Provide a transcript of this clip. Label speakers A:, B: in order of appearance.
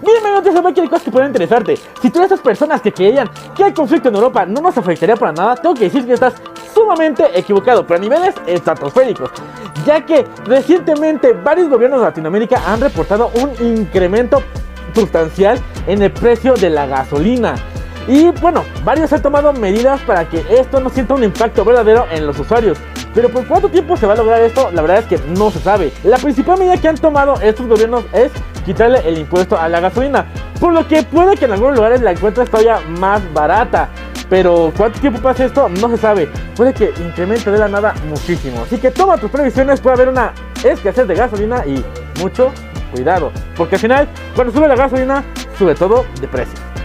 A: Bienvenidos a cualquier cosa que pueda interesarte. Si tú eres esas personas que creían que el conflicto en Europa no nos afectaría para nada, tengo que decir que estás sumamente equivocado, pero a niveles estratosféricos, ya que recientemente varios gobiernos de Latinoamérica han reportado un incremento sustancial en el precio de la gasolina. Y bueno, varios han tomado medidas para que esto no sienta un impacto verdadero en los usuarios. Pero ¿por cuánto tiempo se va a lograr esto? La verdad es que no se sabe. La principal medida que han tomado estos gobiernos es quitarle el impuesto a la gasolina, por lo que puede que en algunos lugares la encuentres todavía más barata. Pero ¿cuánto tiempo pasa esto? No se sabe. Puede que incremente de la nada muchísimo. Así que toma tus previsiones, puede haber una escasez de gasolina y mucho cuidado, porque al final, cuando sube la gasolina, sube todo de precio.